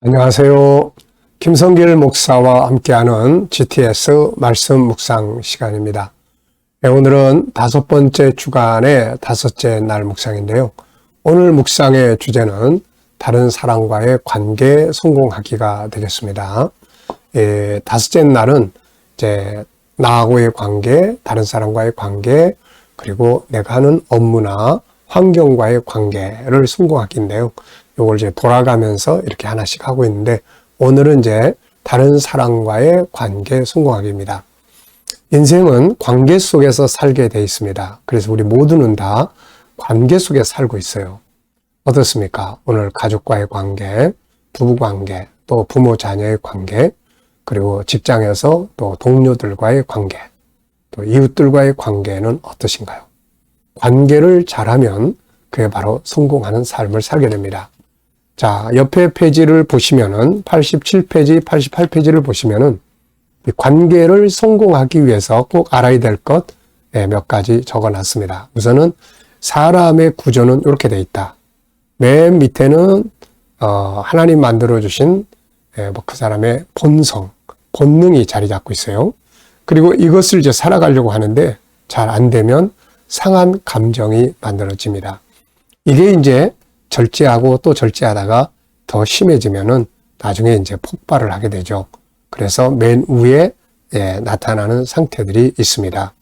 안녕하세요. 김성길 목사와 함께하는 GTS 말씀 묵상 시간입니다. 오늘은 5번째 주간의 5째 날 묵상인데요. 오늘 묵상의 주제는 다른 사람과의 관계 성공하기가 되겠습니다. 5째 날은 이제 나하고의 관계, 다른 사람과의 관계, 그리고 내가 하는 업무나 환경과의 관계를 성공하기인데요. 요걸 이제 돌아가면서 이렇게 하나씩 하고 있는데, 오늘은 이제 다른 사람과의 관계 성공하기입니다. 인생은 관계 속에서 살게 돼 있습니다. 그래서 우리 모두는 다 관계 속에 살고 있어요. 어떻습니까? 오늘 가족과의 관계, 부부 관계, 또 부모 자녀의 관계, 그리고 직장에서 또 동료들과의 관계, 또 이웃들과의 관계는 어떠신가요? 관계를 잘하면 그게 바로 성공하는 삶을 살게 됩니다. 자, 옆에 페이지를 보시면은 87페이지, 88페이지를 보시면은 관계를 성공하기 위해서 꼭 알아야 될 것 몇 가지 적어놨습니다. 우선은 사람의 구조는 이렇게 돼 있다. 맨 밑에는 하나님 만들어주신 그 사람의 본성, 본능이 자리 잡고 있어요. 그리고 이것을 이제 살아가려고 하는데 잘 안 되면 상한 감정이 만들어집니다. 이게 이제 절제하고 또 절제하다가 더 심해지면은 나중에 이제 폭발을 하게 되죠. 그래서 맨 위에 나타나는 상태들이 있습니다.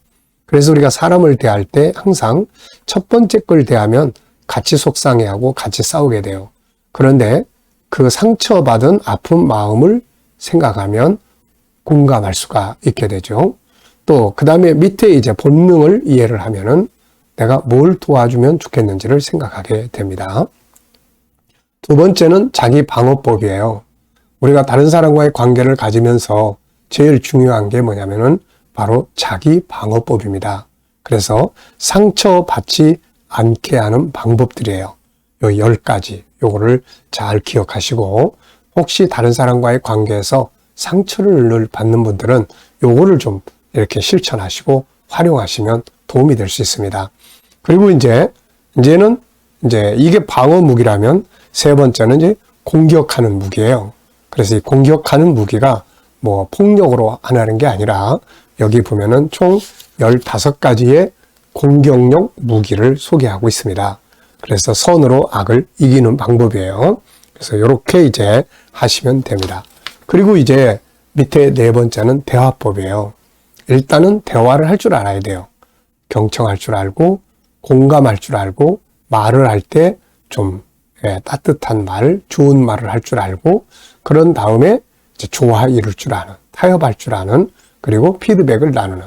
그래서 우리가 사람을 대할 때 항상 첫 번째 걸 대하면 같이 속상해하고 같이 싸우게 돼요. 그런데 그 상처받은 아픈 마음을 생각하면 공감할 수가 있게 되죠. 또 그 다음에 밑에 이제 본능을 이해를 하면은 내가 뭘 도와주면 좋겠는지를 생각하게 됩니다. 두 번째는 자기 방어법이에요. 우리가 다른 사람과의 관계를 가지면서 제일 중요한 게 뭐냐면은 바로 자기 방어법입니다. 그래서 상처받지 않게 하는 방법들이에요. 요 10가지, 요거를 잘 기억하시고, 혹시 다른 사람과의 관계에서 상처를 받는 분들은 요거를 좀 이렇게 실천하시고 활용하시면 도움이 될 수 있습니다. 그리고 이제는 이게 방어 무기라면 세 번째는 이제 공격하는 무기예요. 그래서 이 공격하는 무기가 뭐 폭력으로 하는 게 아니라 여기 보면은 총 15가지의 공격용 무기를 소개하고 있습니다. 그래서 선으로 악을 이기는 방법이에요. 그래서 이렇게 이제 하시면 됩니다. 그리고 이제 밑에 네 번째는 대화법이에요. 일단은 대화를 할 줄 알아야 돼요. 경청할 줄 알고 공감할 줄 알고 말을 할 때 좀 따뜻한 말, 좋은 말을 할 줄 알고, 그런 다음에 이제 조화 이룰 줄 아는, 타협할 줄 아는, 그리고 피드백을 나누는,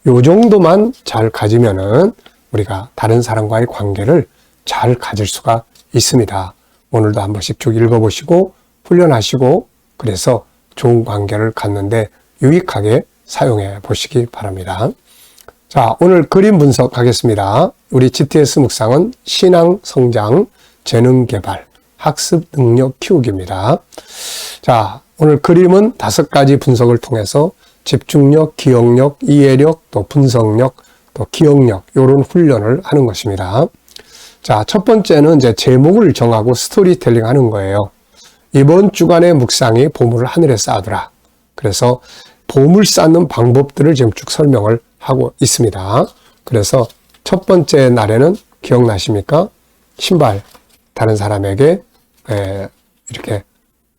요 정도만 잘 가지면은 우리가 다른 사람과의 관계를 잘 가질 수가 있습니다. 오늘도 한 번씩 쭉 읽어보시고 훈련하시고, 그래서 좋은 관계를 갖는데 유익하게 사용해 보시기 바랍니다. 자, 오늘 그림 분석하겠습니다. 우리 GTS 묵상은 신앙 성장, 재능 개발, 학습 능력 키우기입니다. 자, 오늘 그림은 5가지 분석을 통해서 집중력, 기억력, 이해력, 또 분석력, 또 기억력, 이런 훈련을 하는 것입니다. 자, 첫 번째는 이제 제목을 정하고 스토리텔링 하는 거예요. 이번 주간의 묵상이 보물을 하늘에 쌓아두라. 그래서 보물 쌓는 방법들을 지금 쭉 설명을 하고 있습니다. 그래서 첫 번째 날에는 기억나십니까? 신발, 다른 사람에게 이렇게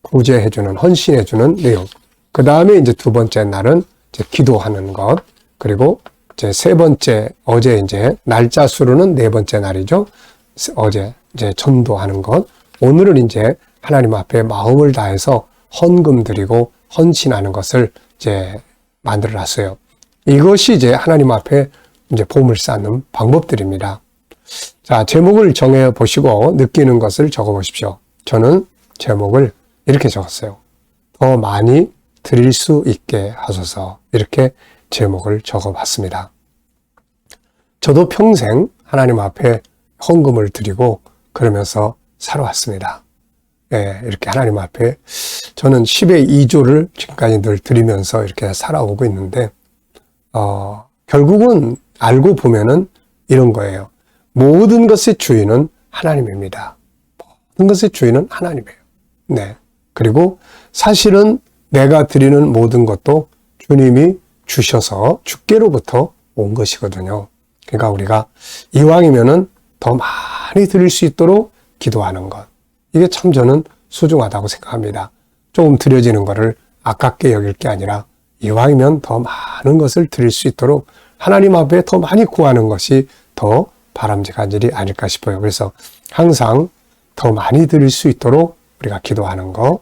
구제해주는, 헌신해주는 내용. 그 다음에 이제 두 번째 날은 이제 기도하는 것. 그리고 이제 세 번째, 어제 이제 날짜 수로는 네 번째 날이죠. 어제 이제 전도하는 것. 오늘은 이제 하나님 앞에 마음을 다해서 헌금 드리고 헌신하는 것을 이제 만들어 놨어요. 이것이 이제 하나님 앞에 이제 보물 쌓는 방법들입니다. 자, 제목을 정해 보시고 느끼는 것을 적어 보십시오. 저는 제목을 이렇게 적었어요. 더 많이 드릴 수 있게 하소서. 이렇게 제목을 적어 봤습니다. 저도 평생 하나님 앞에 헌금을 드리고 그러면서 살아왔습니다. 이렇게 하나님 앞에 저는 10의 2조를 지금까지 늘 드리면서 이렇게 살아오고 있는데, 결국은 알고 보면은 이런 거예요. 모든 것의 주인은 하나님입니다. 모든 것의 주인은 하나님이에요. 네. 그리고 사실은 내가 드리는 모든 것도 주님이 주셔서 주께로부터 온 것이거든요. 그러니까 우리가 이왕이면은 더 많이 드릴 수 있도록 기도하는 것. 이게 참 저는 소중하다고 생각합니다. 조금 드려지는 것을 아깝게 여길 게 아니라 이왕이면 더 많은 것을 드릴 수 있도록 하나님 앞에 더 많이 구하는 것이 더 바람직한 일이 아닐까 싶어요. 그래서 항상 더 많이 드릴 수 있도록 우리가 기도하는 거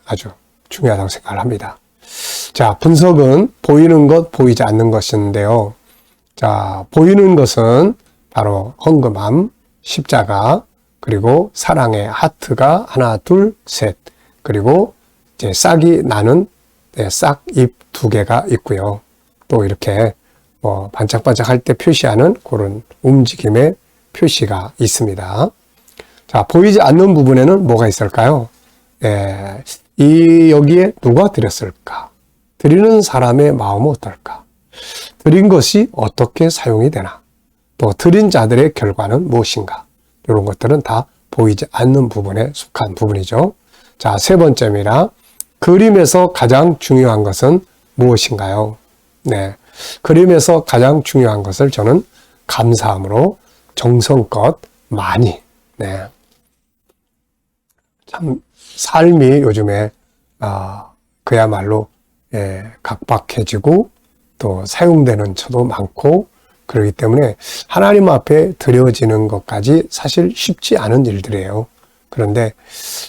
아주 중요하다고 생각을 합니다. 자, 분석은 보이는 것, 보이지 않는 것인데요. 자, 보이는 것은 바로 헌금함, 십자가, 그리고 사랑의 하트가 하나, 둘, 셋, 그리고 이제 싹이 나는 싹잎 2개가 있고요. 또 이렇게 뭐 반짝반짝 할 때 표시하는 그런 움직임의 표시가 있습니다. 자, 보이지 않는 부분에는 뭐가 있을까요? 여기에 누가 드렸을까? 드리는 사람의 마음은 어떨까? 드린 것이 어떻게 사용이 되나? 또 드린 자들의 결과는 무엇인가? 이런 것들은 다 보이지 않는 부분에 속한 부분이죠. 자, 3번째입니다. 그림에서 가장 중요한 것은 무엇인가요? 네. 그림에서 가장 중요한 것을 저는 감사함으로 정성껏 많이, 참, 삶이 요즘에, 그야말로, 각박해지고 또 사용되는 처도 많고 그렇기 때문에 하나님 앞에 드려지는 것까지 사실 쉽지 않은 일들이에요. 그런데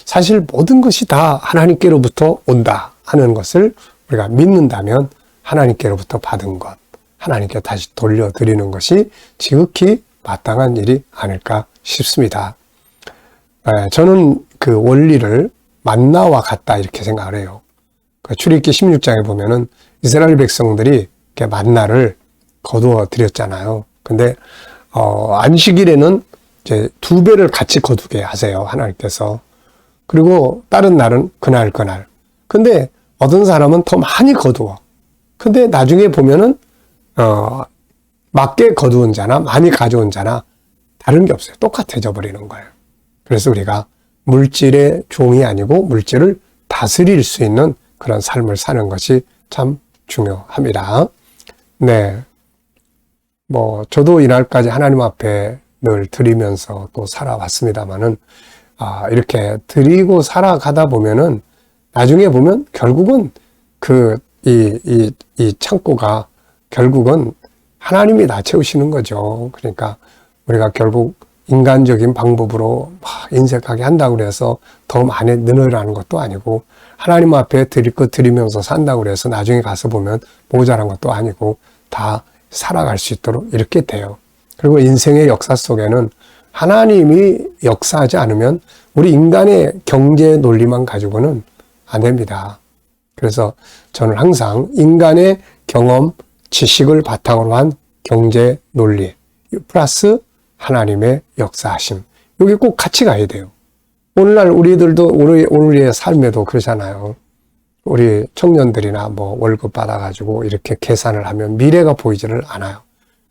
사실 모든 것이 다 하나님께로부터 온다 하는 것을 우리가 믿는다면 하나님께로부터 받은 것, 하나님께 다시 돌려드리는 것이 지극히 마땅한 일이 아닐까 싶습니다. 저는 그 원리를 만나와 같다 이렇게 생각을 해요. 출애굽기 16장에 보면은 이스라엘 백성들이 이렇게 만나를 거두어 드렸잖아요. 근데 안식일에는 이제 2배를 같이 거두게 하세요, 하나님께서. 그리고 다른 날은 그날. 근데 어떤 사람은 더 많이 거두어. 근데 나중에 보면은 맞게 거두은 자나 많이 가져온 자나 다른 게 없어요. 똑같아져 버리는 거예요. 그래서 우리가 물질의 종이 아니고 물질을 다스릴 수 있는 그런 삶을 사는 것이 참 중요합니다. 네. 저도 이날까지 하나님 앞에 늘 드리면서 또 살아왔습니다만은, 이렇게 드리고 살아가다 보면은, 나중에 보면 결국은 이 창고가 결국은 하나님이 다 채우시는 거죠. 그러니까 우리가 결국 인간적인 방법으로 막 인색하게 한다고 그래서 더 많이 늘어나는 것도 아니고 하나님 앞에 드릴 것 드리면서 산다고 그래서 나중에 가서 보면 모자란 것도 아니고 다 살아갈 수 있도록 이렇게 돼요. 그리고 인생의 역사 속에는 하나님이 역사하지 않으면 우리 인간의 경제 논리만 가지고는 안 됩니다. 그래서 저는 항상 인간의 경험, 지식을 바탕으로 한 경제 논리 플러스 하나님의 역사하심. 이게 꼭 같이 가야 돼요. 오늘날 우리들도 우리의 삶에도 그러잖아요. 우리 청년들이나 월급 받아가지고 이렇게 계산을 하면 미래가 보이지를 않아요.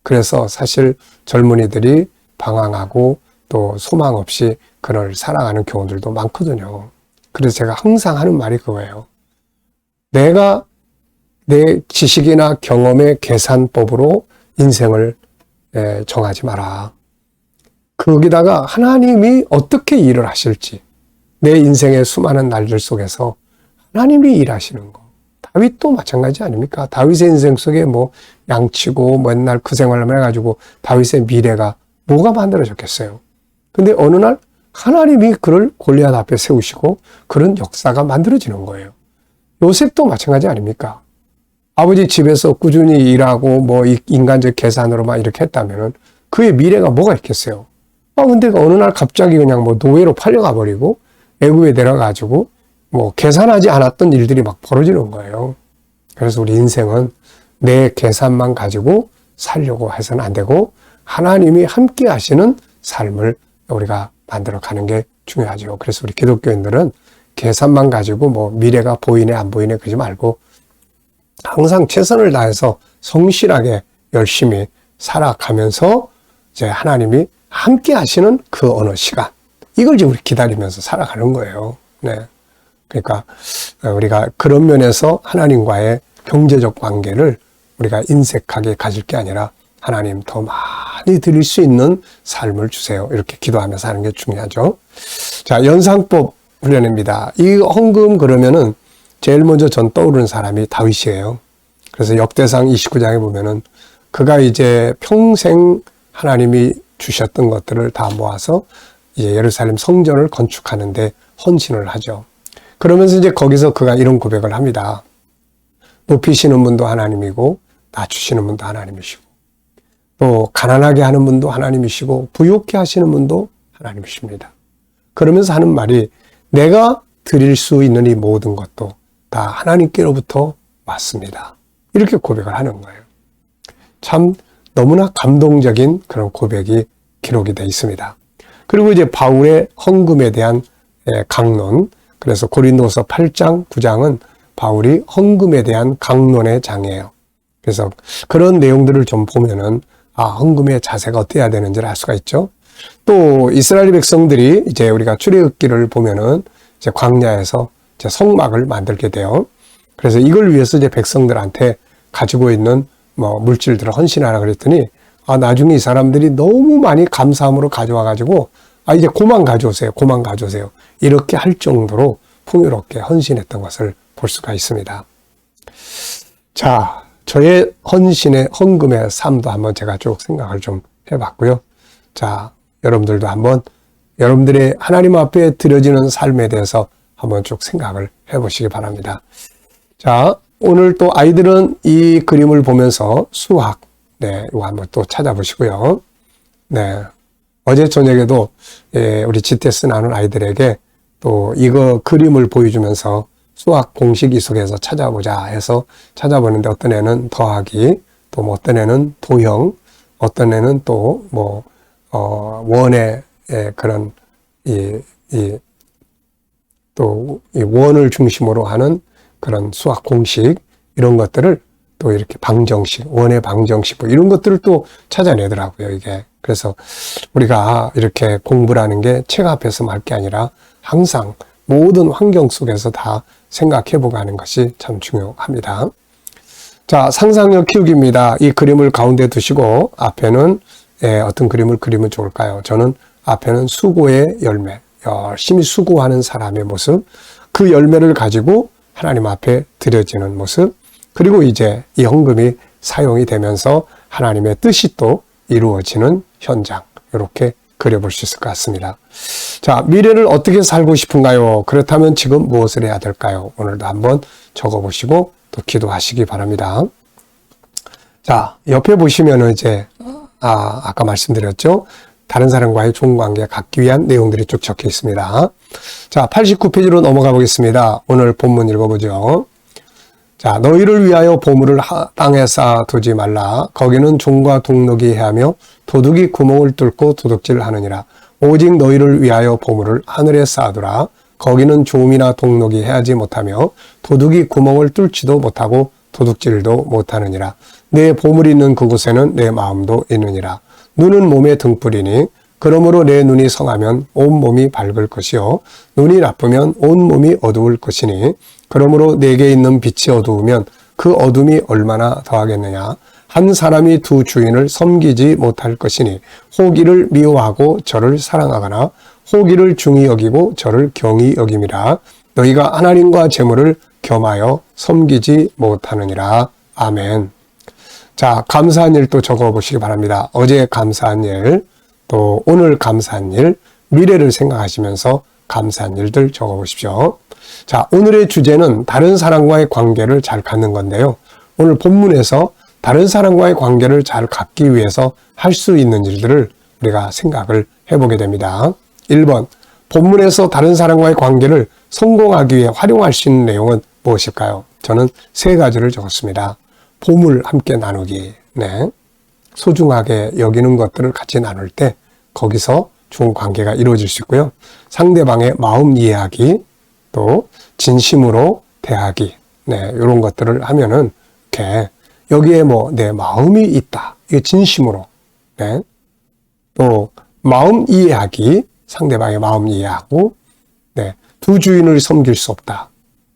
그래서 사실 젊은이들이 방황하고 또 소망 없이 그걸 살아가는 경우들도 많거든요. 그래서 제가 항상 하는 말이 그거예요. 내가 내 지식이나 경험의 계산법으로 인생을 정하지 마라. 거기다가 하나님이 어떻게 일을 하실지, 내 인생의 수많은 날들 속에서 하나님이 일하시는 거. 다윗도 마찬가지 아닙니까? 다윗의 인생 속에 양치고 맨날 그 생활을 해가지고 다윗의 미래가 뭐가 만들어졌겠어요? 근데 어느 날 하나님이 그를 골리앗 앞에 세우시고 그런 역사가 만들어지는 거예요. 요셉도 마찬가지 아닙니까? 아버지 집에서 꾸준히 일하고 인간적 계산으로만 이렇게 했다면은 그의 미래가 뭐가 있겠어요? 근데 어느 날 갑자기 그냥 노예로 팔려가 버리고 애굽에 내려가지고 계산하지 않았던 일들이 막 벌어지는 거예요. 그래서 우리 인생은 내 계산만 가지고 살려고 해서는 안 되고 하나님이 함께 하시는 삶을 우리가 만들어 가는 게 중요하죠. 그래서 우리 기독교인들은 계산만 가지고 미래가 보이네 안 보이네 그러지 말고 항상 최선을 다해서 성실하게 열심히 살아가면서 이제 하나님이 함께 하시는 그 어느 시간 이걸 이제 우리 기다리면서 살아가는 거예요. 네. 그러니까 우리가 그런 면에서 하나님과의 경제적 관계를 우리가 인색하게 가질 게 아니라 하나님 더 많이 드릴 수 있는 삶을 주세요. 이렇게 기도하면서 하는 게 중요하죠. 자, 연상법 훈련입니다. 이 헌금 그러면은 제일 먼저 전 떠오르는 사람이 다윗이에요. 그래서 역대상 29장에 보면은 그가 이제 평생 하나님이 주셨던 것들을 다 모아서 이제 예루살렘 성전을 건축하는데 헌신을 하죠. 그러면서 이제 거기서 그가 이런 고백을 합니다. 높이시는 분도 하나님이고 낮추시는 분도 하나님이시고 또 가난하게 하는 분도 하나님이시고 부유케 하시는 분도 하나님이십니다. 그러면서 하는 말이 내가 드릴 수 있는 이 모든 것도 다 하나님께로부터 왔습니다. 이렇게 고백을 하는 거예요. 참 너무나 감동적인 그런 고백이 기록이 되어 있습니다. 그리고 이제 바울의 헌금에 대한 강론, 그래서 고린도서 8장, 9장은 바울이 헌금에 대한 강론의 장이에요. 그래서 그런 내용들을 좀 보면은 헌금의 자세가 어때야 되는지를 알 수가 있죠. 또 이스라엘 백성들이 이제 우리가 출애굽기를 보면은 이제 광야에서 이제 성막을 만들게 돼요. 그래서 이걸 위해서 이제 백성들한테 가지고 있는 뭐 물질들을 헌신하라 그랬더니 나중에 이 사람들이 너무 많이 감사함으로 가져와 가지고 이제 그만 가져오세요. 그만 가져오세요. 이렇게 할 정도로 풍요롭게 헌신했던 것을 볼 수가 있습니다. 자, 저의 헌금의 삶도 한번 제가 쭉 생각을 좀 해봤고요. 자, 여러분들도 한번 여러분들의 하나님 앞에 드려지는 삶에 대해서 한번 쭉 생각을 해보시기 바랍니다. 자, 오늘 또 아이들은 이 그림을 보면서 수학, 이거 한번 또 찾아보시고요. 어제 저녁에도 우리 GTS 나눈 아이들에게 또 이거 그림을 보여주면서 수학 공식 이 속에서 찾아보자 해서 찾아보는데 어떤 애는 더하기, 또 뭐 어떤 애는 도형, 어떤 애는 또 뭐 원의 그런 또 이 원을 중심으로 하는 그런 수학 공식 이런 것들을 또 이렇게 방정식, 원의 방정식 뭐 이런 것들을 또 찾아내더라고요, 이게. 그래서 우리가 이렇게 공부라는 게 책 앞에서 할 게 아니라 항상 모든 환경 속에서 다 생각해보고 하는 것이 참 중요합니다. 자, 상상력 키우기입니다. 이 그림을 가운데 두시고 앞에는 어떤 그림을 그리면 좋을까요? 저는 앞에는 수고의 열매, 열심히 수고하는 사람의 모습, 그 열매를 가지고 하나님 앞에 드려지는 모습, 그리고 이제 이 헌금이 사용이 되면서 하나님의 뜻이 또 이루어지는 현장, 이렇게 그려볼 수 있을 것 같습니다. 자, 미래를 어떻게 살고 싶은가요? 그렇다면 지금 무엇을 해야 될까요? 오늘도 한번 적어보시고 또 기도하시기 바랍니다. 자, 옆에 보시면은 이제 아까 말씀드렸죠? 다른 사람과의 좋은 관계 갖기 위한 내용들이 쭉 적혀 있습니다. 자, 89페이지로 넘어가 보겠습니다. 오늘 본문 읽어보죠. 자, 너희를 위하여 보물을 땅에 쌓아두지 말라. 거기는 종과 동록이 해하며 도둑이 구멍을 뚫고 도둑질을 하느니라. 오직 너희를 위하여 보물을 하늘에 쌓아두라. 거기는 종이나 동록이 해하지 못하며 도둑이 구멍을 뚫지도 못하고 도둑질도 못하느니라. 내 보물이 있는 그곳에는 내 마음도 있느니라. 눈은 몸의 등불이니 그러므로 내 눈이 성하면 온 몸이 밝을 것이요 눈이 나쁘면 온 몸이 어두울 것이니 그러므로 내게 있는 빛이 어두우면 그 어둠이 얼마나 더하겠느냐. 한 사람이 두 주인을 섬기지 못할 것이니 호기를 미워하고 저를 사랑하거나 호기를 중히 여기고 저를 경히 여김이라. 너희가 하나님과 재물을 겸하여 섬기지 못하느니라. 아멘. 자, 감사한 일 또 적어보시기 바랍니다. 어제 감사한 일, 또 오늘 감사한 일, 미래를 생각하시면서 감사한 일들 적어보십시오. 자, 오늘의 주제는 다른 사람과의 관계를 잘 갖는 건데요. 오늘 본문에서 다른 사람과의 관계를 잘 갖기 위해서 할 수 있는 일들을 우리가 생각을 해보게 됩니다. 1번, 본문에서 다른 사람과의 관계를 성공하기 위해 활용할 수 있는 내용은 무엇일까요? 저는 3가지를 적었습니다. 보물 함께 나누기, 소중하게 여기는 것들을 같이 나눌 때 거기서 좋은 관계가 이루어질 수 있고요. 상대방의 마음 이해하기, 또 진심으로 대하기, 이런 것들을 하면은 이렇게 여기에 뭐 내 마음이 있다, 이게 진심으로, 또 마음 이해하기, 상대방의 마음 이해하고, 두 주인을 섬길 수 없다.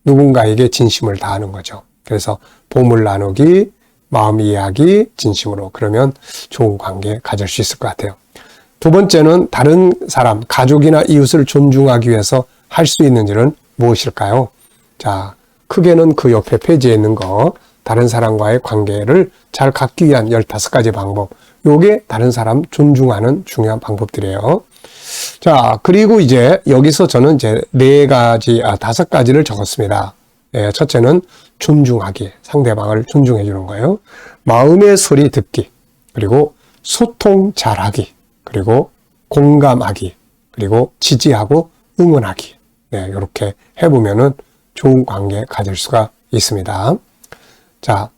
누군가에게 진심을 다하는 거죠. 그래서 보물 나누기, 마음 이해하기, 진심으로 그러면 좋은 관계 가질 수 있을 것 같아요. 두 번째는 다른 사람, 가족이나 이웃을 존중하기 위해서 할 수 있는 일은 무엇일까요? 자, 크게는 그 옆에 페이지에 있는 거, 다른 사람과의 관계를 잘 갖기 위한 15가지 방법. 요게 다른 사람 존중하는 중요한 방법들이에요. 자, 그리고 이제 여기서 저는 이제 5가지를 적었습니다. 첫째는 존중하기, 상대방을 존중해 주는 거예요. 마음의 소리 듣기, 그리고 소통 잘하기, 그리고 공감하기, 그리고 지지하고 응원하기. 이렇게 해보면은 좋은 관계 가질 수가 있습니다. 자,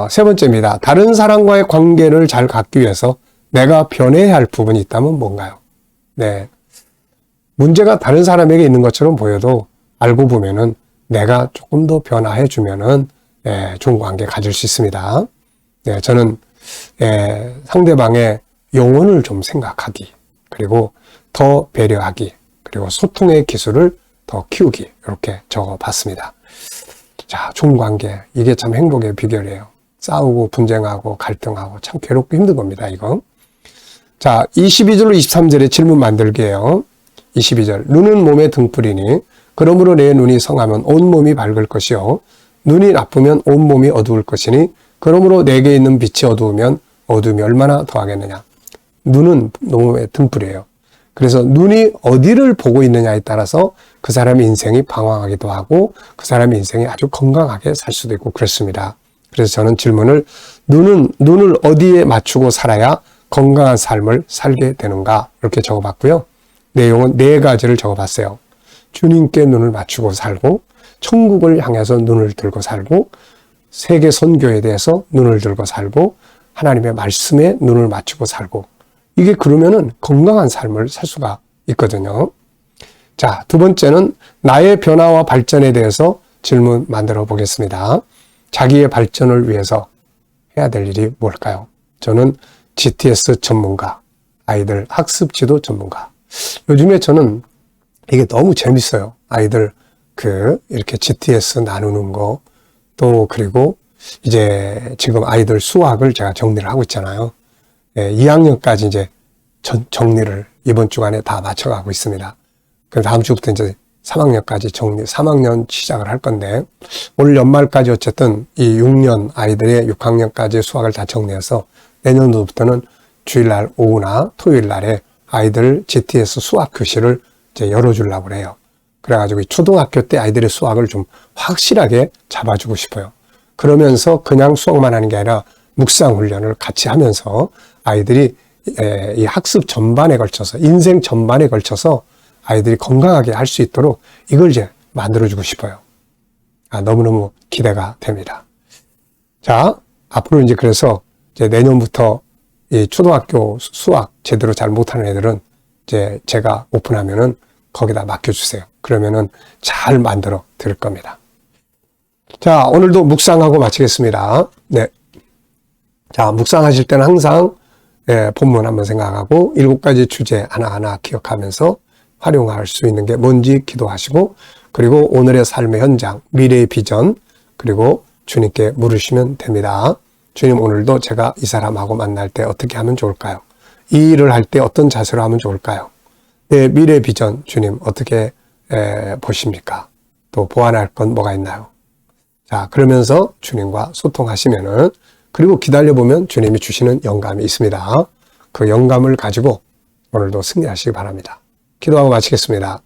세 번째입니다. 다른 사람과의 관계를 잘 갖기 위해서 내가 변해야 할 부분이 있다면 뭔가요? 문제가 다른 사람에게 있는 것처럼 보여도 알고 보면은 내가 조금 더 변화해 주면은 좋은 관계 가질 수 있습니다. 저는 상대방의 영혼을 좀 생각하기, 그리고 더 배려하기, 그리고 소통의 기술을 더 키우기, 이렇게 적어봤습니다. 자, 좋은 관계, 이게 참 행복의 비결이에요. 싸우고 분쟁하고 갈등하고 참 괴롭고 힘든 겁니다, 이거. 자, 22절로 23절의 질문 만들기예요. 22절, 눈은 몸의 등불이니 그러므로 내 눈이 성하면 온 몸이 밝을 것이요 눈이 나쁘면 온 몸이 어두울 것이니 그러므로 내게 있는 빛이 어두우면 어둠이 얼마나 더하겠느냐. 눈은 몸의 등불이에요. 그래서 눈이 어디를 보고 있느냐에 따라서 그 사람의 인생이 방황하기도 하고 그 사람의 인생이 아주 건강하게 살 수도 있고 그렇습니다. 그래서 저는 질문을 눈을 어디에 맞추고 살아야 건강한 삶을 살게 되는가 이렇게 적어봤고요. 내용은 4가지를 적어봤어요. 주님께 눈을 맞추고 살고, 천국을 향해서 눈을 들고 살고, 세계 선교에 대해서 눈을 들고 살고, 하나님의 말씀에 눈을 맞추고 살고, 이게 그러면은 건강한 삶을 살 수가 있거든요. 자, 두 번째는 나의 변화와 발전에 대해서 질문 만들어 보겠습니다. 자기의 발전을 위해서 해야 될 일이 뭘까요? 저는 GTS 전문가, 아이들 학습 지도 전문가. 요즘에 저는 이게 너무 재밌어요. 아이들 이렇게 GTS 나누는 거, 또 그리고 이제 지금 아이들 수학을 제가 정리를 하고 있잖아요. 2학년까지 이제 정리를 이번 주간에 다 맞춰가고 있습니다. 그럼 다음 주부터 이제 3학년까지 3학년 시작을 할 건데, 올 연말까지 어쨌든 이 6년 아이들의 6학년까지 수학을 다 정리해서 내년도부터는 주일날 오후나 토요일날에 아이들 GTS 수학 교실을 이제 열어주려고 그래요. 그래가지고 초등학교 때 아이들의 수학을 좀 확실하게 잡아주고 싶어요. 그러면서 그냥 수학만 하는 게 아니라 묵상 훈련을 같이 하면서 아이들이 이 학습 전반에 걸쳐서, 인생 전반에 걸쳐서 아이들이 건강하게 할 수 있도록 이걸 이제 만들어주고 싶어요. 너무너무 기대가 됩니다. 자, 앞으로 이제 그래서 이제 내년부터 이 초등학교 수학 제대로 잘 못하는 애들은 이제 제가 오픈하면은 거기다 맡겨주세요. 그러면은 잘 만들어 드릴 겁니다. 자, 오늘도 묵상하고 마치겠습니다. 자, 묵상하실 때는 항상 본문 한번 생각하고 7가지 주제 하나하나 기억하면서 활용할 수 있는 게 뭔지 기도하시고, 그리고 오늘의 삶의 현장, 미래의 비전, 그리고 주님께 물으시면 됩니다. 주님, 오늘도 제가 이 사람하고 만날 때 어떻게 하면 좋을까요? 이 일을 할 때 어떤 자세로 하면 좋을까요? 내 미래 비전, 주님 어떻게 보십니까? 또 보완할 건 뭐가 있나요? 자, 그러면서 주님과 소통하시면은, 그리고 기다려보면 주님이 주시는 영감이 있습니다. 그 영감을 가지고 오늘도 승리하시기 바랍니다. 기도하고 마치겠습니다.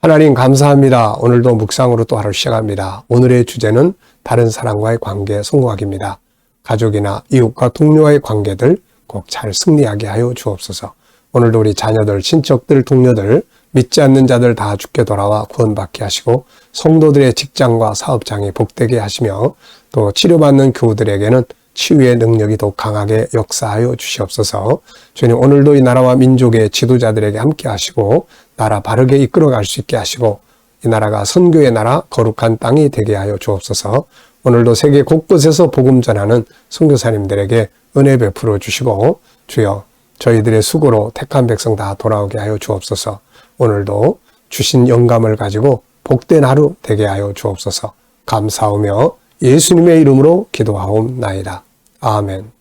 하나님 감사합니다. 오늘도 묵상으로 또 하루 시작합니다. 오늘의 주제는 다른 사람과의 관계 성공하기입니다. 가족이나 이웃과 동료와의 관계들 꼭 잘 승리하게 하여 주옵소서. 오늘도 우리 자녀들, 친척들, 동료들, 믿지 않는 자들 다 주께 돌아와 구원받게 하시고, 성도들의 직장과 사업장이 복되게 하시며, 또 치료받는 교우들에게는 치유의 능력이 더 강하게 역사하여 주시옵소서. 주님, 오늘도 이 나라와 민족의 지도자들에게 함께 하시고 나라 바르게 이끌어갈 수 있게 하시고, 이 나라가 선교의 나라, 거룩한 땅이 되게 하여 주옵소서. 오늘도 세계 곳곳에서 복음 전하는 선교사님들에게 은혜 베풀어 주시고, 주여 저희들의 수고로 택한 백성 다 돌아오게 하여 주옵소서. 오늘도 주신 영감을 가지고 복된 하루 되게 하여 주옵소서. 감사하며 예수님의 이름으로 기도하옵나이다. 아멘.